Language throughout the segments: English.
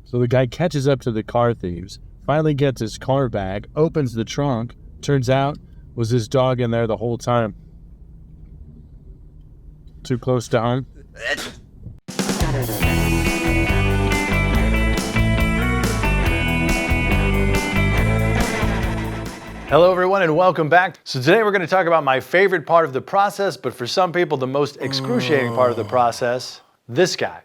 So the guy catches up to the car thieves, finally gets his car back, opens the trunk. Turns out was his dog in there the whole time. Too close to home. Hello everyone and welcome back. So today we're going to talk about my favorite part of the process, but for some people the most excruciating part of the process, this guy.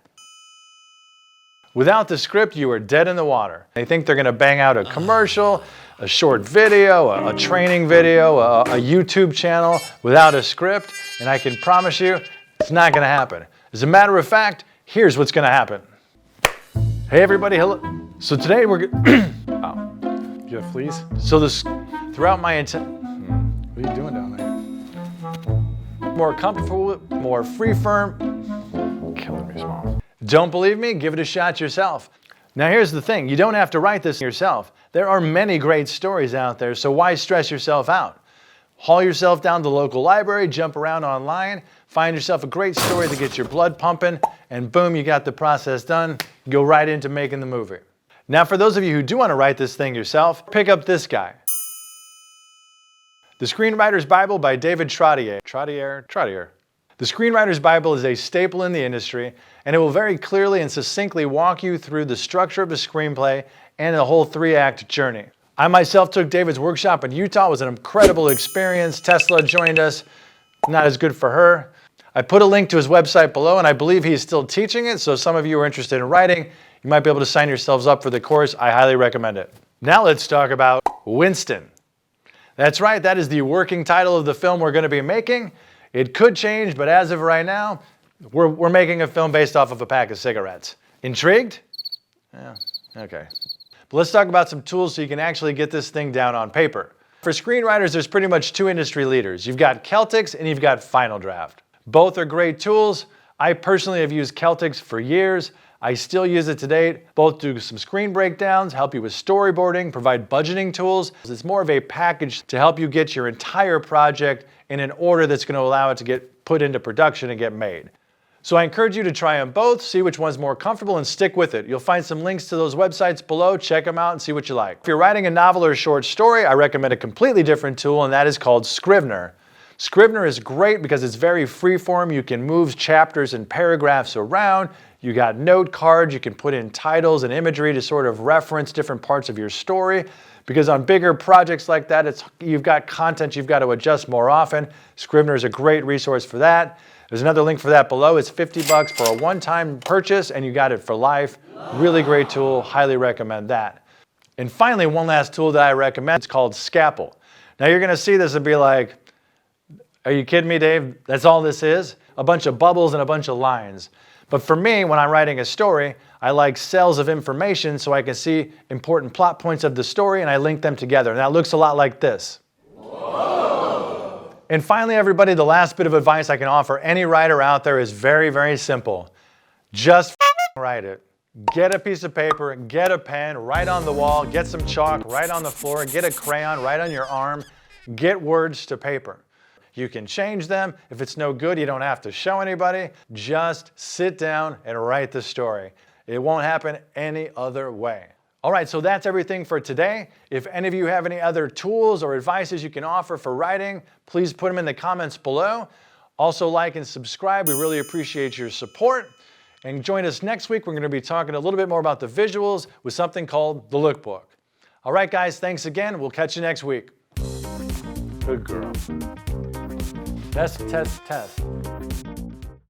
Without the script, you are dead in the water. They think they're going to bang out a commercial, a short video, a training video, a YouTube channel without a script, and I can promise you it's not going to happen. As a matter of fact, here's what's going to happen. Hey everybody, hello. So today we're oh, you have fleas? So throughout my what are you doing down there? More comfortable, more freeform. Killing me, small. Don't believe me? Give it a shot yourself. Now here's the thing, you don't have to write this yourself. There are many great stories out there, so why stress yourself out? Haul yourself down to the local library, jump around online, find yourself a great story that gets your blood pumping, and boom, you got the process done. Go right into making the movie. Now for those of you who do want to write this thing yourself, pick up this guy. The Screenwriter's Bible by David Trottier. Trottier. The Screenwriter's Bible is a staple in the industry, and it will very clearly and succinctly walk you through the structure of a screenplay and the whole 3-act journey. I myself took David's workshop in Utah. It was an incredible experience. Tesla joined us. Not as good for her. I put a link to his website below, and I believe he's still teaching it, so some of you are interested in writing, you might be able to sign yourselves up for the course. I highly recommend it. Now let's talk about Winston. That's right, that is the working title of the film we're going to be making. It could change, but as of right now, we're making a film based off of a pack of cigarettes. Intrigued? Yeah, okay. But let's talk about some tools so you can actually get this thing down on paper. For screenwriters, there's pretty much two industry leaders. You've got Celtics and you've got Final Draft. Both are great tools. I personally have used Celtics for years. I still use it to date. Both do some screen breakdowns, help you with storyboarding, provide budgeting tools. It's more of a package to help you get your entire project in an order that's going to allow it to get put into production and get made. So I encourage you to try them both, see which one's more comfortable, and stick with it. You'll find some links to those websites below. Check them out and see what you like. If you're writing a novel or a short story, I recommend a completely different tool, and that is called Scrivener. Scrivener is great because it's very freeform. You can move chapters and paragraphs around. You got note cards. You can put in titles and imagery to sort of reference different parts of your story. Because on bigger projects like that, you've got content you've got to adjust more often. Scrivener is a great resource for that. There's another link for that below. It's $50 for a one-time purchase, and you got it for life. Really great tool. Highly recommend that. And finally, one last tool that I recommend. It's called Scapple. Now you're going to see this and be like, are you kidding me, Dave? That's all this is? A bunch of bubbles and a bunch of lines. But for me, when I'm writing a story, I like cells of information so I can see important plot points of the story and I link them together. And that looks a lot like this. Whoa. And finally, everybody, the last bit of advice I can offer any writer out there is very, very simple. Just write it. Get a piece of paper, get a pen, write on the wall, get some chalk, write on the floor, get a crayon, write on your arm, get words to paper. You can change them. If it's no good, you don't have to show anybody. Just sit down and write the story. It won't happen any other way. All right, so that's everything for today. If any of you have any other tools or advices you can offer for writing, please put them in the comments below. Also like and subscribe. We really appreciate your support. And join us next week. We're going to be talking a little bit more about the visuals with something called the lookbook. All right, guys, thanks again. We'll catch you next week. Good girl. Test, test, test.